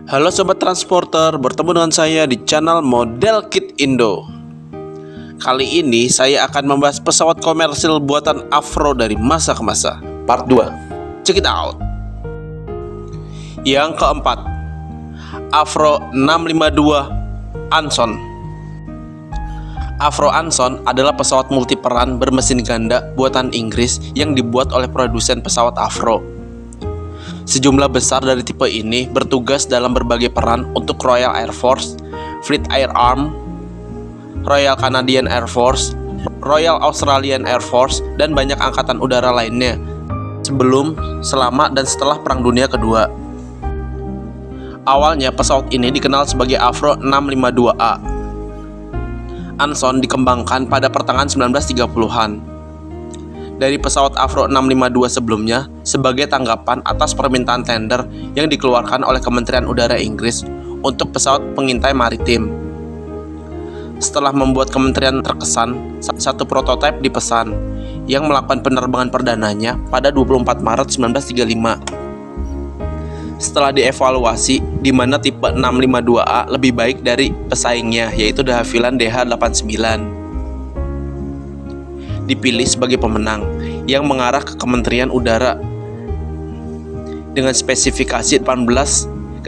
Halo Sobat Transporter, bertemu dengan saya di channel Model Kit Indo. Kali ini saya akan membahas pesawat komersil buatan Avro dari masa ke masa, part 2. Check it out. Yang keempat, Avro 652 Anson. Avro Anson adalah pesawat multiperan bermesin ganda buatan Inggris yang dibuat oleh produsen pesawat Avro. Sejumlah besar dari tipe ini bertugas dalam berbagai peran untuk Royal Air Force, Fleet Air Arm, Royal Canadian Air Force, Royal Australian Air Force, dan banyak angkatan udara lainnya sebelum, selama, dan setelah Perang Dunia Kedua. Awalnya pesawat ini dikenal sebagai Avro 652A. Anson dikembangkan pada pertengahan 1930-an. Dari pesawat Avro 652 sebelumnya sebagai tanggapan atas permintaan tender yang dikeluarkan oleh Kementerian Udara Inggris untuk pesawat pengintai maritim. Setelah membuat kementerian terkesan, satu prototipe dipesan yang melakukan penerbangan perdananya pada 24 Maret 1935. Setelah dievaluasi, di mana tipe 652A lebih baik dari pesaingnya, yaitu De Havilland DH89. Dipilih sebagai pemenang yang mengarah ke Kementerian Udara dengan spesifikasi 18-35.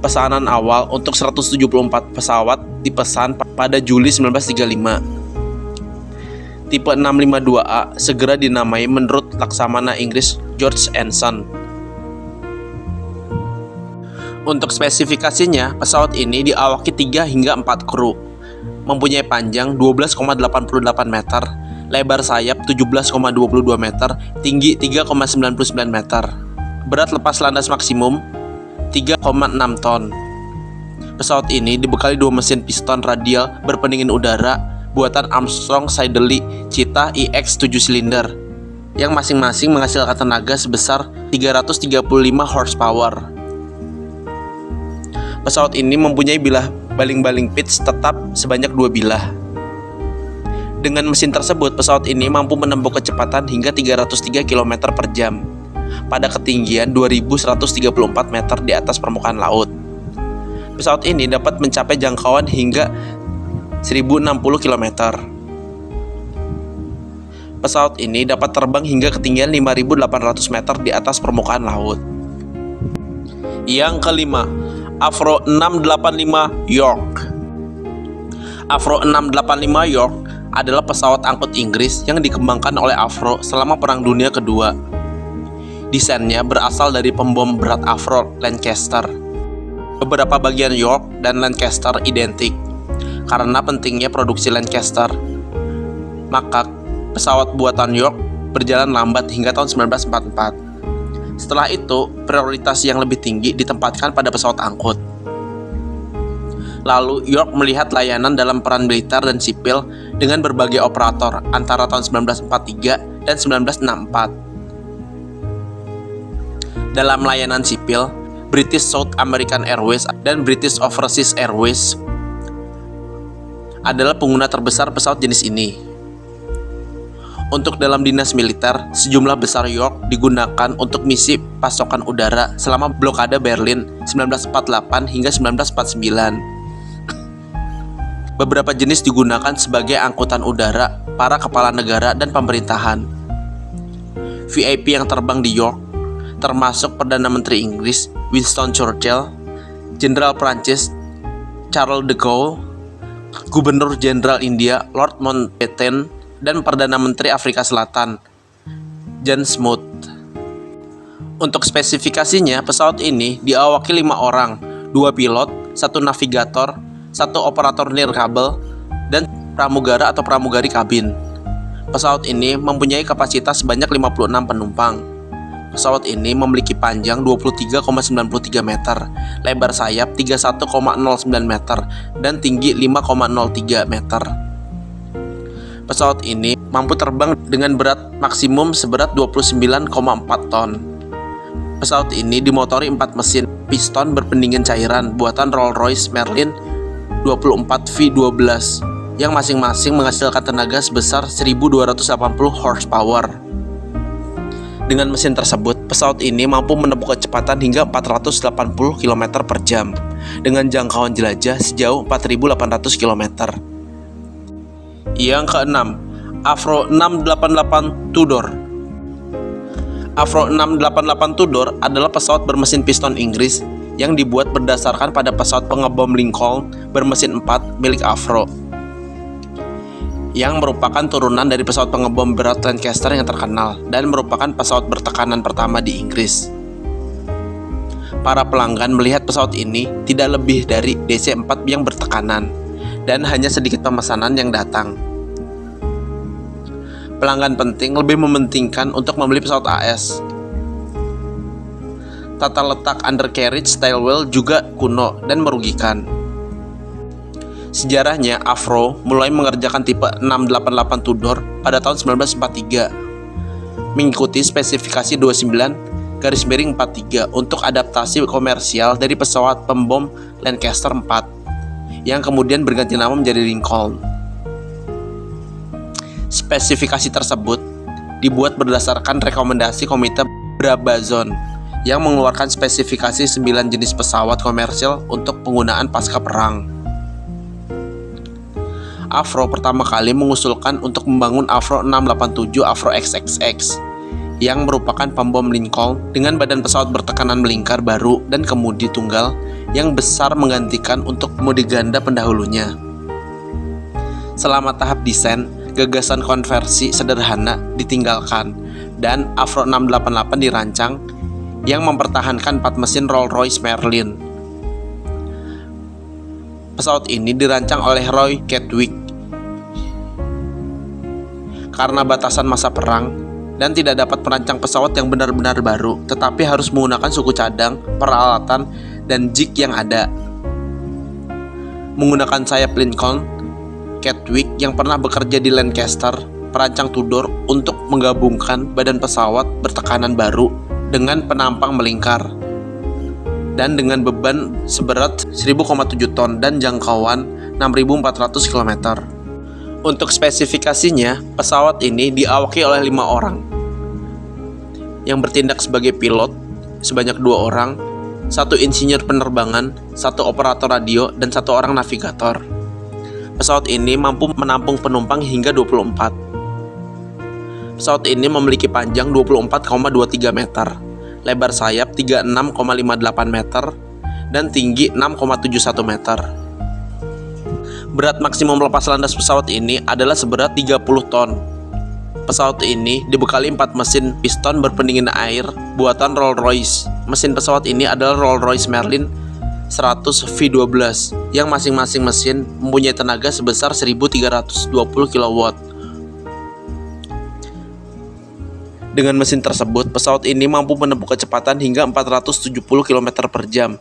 Pesanan awal untuk 174 pesawat dipesan pada Juli 1935. Tipe 652A segera dinamai menurut Laksamana Inggris George Anson. Untuk spesifikasinya, pesawat ini diawaki 3 hingga 4 kru, mempunyai panjang 12,88 meter, lebar sayap 17,22 meter, tinggi 3,99 meter, berat lepas landas maksimum 3,6 ton. Pesawat ini dibekali 2 mesin piston radial berpendingin udara buatan Armstrong Siddeley Cheetah IX 7 silinder, yang masing-masing menghasilkan tenaga sebesar 335 horsepower. Pesawat ini mempunyai bilah baling-baling pitch tetap sebanyak 2 bilah. Dengan mesin tersebut, pesawat ini mampu menempuh kecepatan hingga 303 km per jam pada ketinggian 2134 meter di atas permukaan laut. Pesawat ini dapat mencapai jangkauan hingga 1060 km. Pesawat ini dapat terbang hingga ketinggian 5800 meter di atas permukaan laut. Yang kelima, Avro 685 York. Avro 685 York adalah pesawat angkut Inggris yang dikembangkan oleh Avro selama Perang Dunia Kedua. Desainnya berasal dari pembom berat Avro Lancaster. Beberapa bagian York dan Lancaster identik. Karena pentingnya produksi Lancaster, maka pesawat buatan York berjalan lambat hingga tahun 1944. Setelah itu, prioritas yang lebih tinggi ditempatkan pada pesawat angkut. Lalu, York melihat layanan dalam peran militer dan sipil dengan berbagai operator antara tahun 1943 dan 1964. Dalam layanan sipil, British South American Airways dan British Overseas Airways adalah pengguna terbesar pesawat jenis ini. Untuk dalam dinas militer, sejumlah besar York digunakan untuk misi pasokan udara selama blokade Berlin 1948 hingga 1949. Beberapa jenis digunakan sebagai angkutan udara para kepala negara dan pemerintahan. VIP yang terbang di York termasuk Perdana Menteri Inggris Winston Churchill, Jenderal Prancis Charles de Gaulle, Gubernur Jenderal India Lord Mountbatten, dan Perdana Menteri Afrika Selatan John Smoot. Untuk spesifikasinya, pesawat ini diawaki 5 orang, 2 pilot, 1 navigator, 1 operator nirkabel, dan pramugara atau pramugari kabin. Pesawat ini mempunyai kapasitas sebanyak 56 penumpang. Pesawat ini memiliki panjang 23,93 meter, lebar sayap 31,09 meter, dan tinggi 5,03 meter. Pesawat ini mampu terbang dengan berat maksimum seberat 29,4 ton. Pesawat ini dimotori 4 mesin piston berpendingin cairan buatan Rolls-Royce Merlin 24V12 yang masing-masing menghasilkan tenaga sebesar 1280 horsepower. Dengan mesin tersebut, pesawat ini mampu menempuh kecepatan hingga 480 km per jam dengan jangkauan jelajah sejauh 4.800 km. Yang keenam, Avro 688 Tudor. Avro 688 Tudor adalah pesawat bermesin piston Inggris yang dibuat berdasarkan pada pesawat pengebom Lincoln bermesin 4 milik Avro, yang merupakan turunan dari pesawat pengebom berat Lancaster yang terkenal dan merupakan pesawat bertekanan pertama di Inggris. Para pelanggan melihat pesawat ini tidak lebih dari DC-4 yang bertekanan dan hanya sedikit pemesanan yang datang. Pelanggan penting lebih mementingkan untuk membeli pesawat AS. Tata letak undercarriage style wheel juga kuno dan merugikan. Sejarahnya, Avro mulai mengerjakan tipe 688 Tudor pada tahun 1943, mengikuti spesifikasi 29-43 untuk adaptasi komersial dari pesawat pembom Lancaster 4, yang kemudian berganti nama menjadi Lincoln. Spesifikasi tersebut dibuat berdasarkan rekomendasi Komite Brabazon yang mengeluarkan spesifikasi 9 jenis pesawat komersial untuk penggunaan pasca perang. Avro pertama kali mengusulkan untuk membangun Avro 687 Avro XXX yang merupakan pembom Lincoln dengan badan pesawat bertekanan melingkar baru dan kemudi tunggal yang besar menggantikan untuk kemudi ganda pendahulunya. Selama tahap desain, gagasan konversi sederhana ditinggalkan dan Avro 688 dirancang yang mempertahankan 4 mesin Rolls-Royce Merlin. Pesawat ini dirancang oleh Roy Chadwick karena batasan masa perang dan tidak dapat merancang pesawat yang benar-benar baru, tetapi harus menggunakan suku cadang, peralatan, dan jig yang ada. Menggunakan sayap Lincoln, Chadwick yang pernah bekerja di Lancaster, perancang Tudor untuk menggabungkan badan pesawat bertekanan baru dengan penampang melingkar dan dengan beban seberat 1.000,7 ton dan jangkauan 6.400 km. Untuk spesifikasinya, pesawat ini diawaki oleh 5 orang yang bertindak sebagai pilot sebanyak 2 orang, 1 insinyur penerbangan, 1 operator radio, dan 1 orang navigator. Pesawat ini mampu menampung penumpang hingga 24. Pesawat ini memiliki panjang 24,23 meter, lebar sayap 36,58 meter, dan tinggi 6,71 meter. Berat maksimum lepas landas pesawat ini adalah seberat 30 ton. Pesawat ini dibekali 4 mesin piston berpendingin air buatan Rolls-Royce. Mesin pesawat ini adalah Rolls-Royce Merlin 100 V12 yang masing-masing mesin mempunyai tenaga sebesar 1.320 kW. Dengan mesin tersebut, pesawat ini mampu menempuh kecepatan hingga 470 km per jam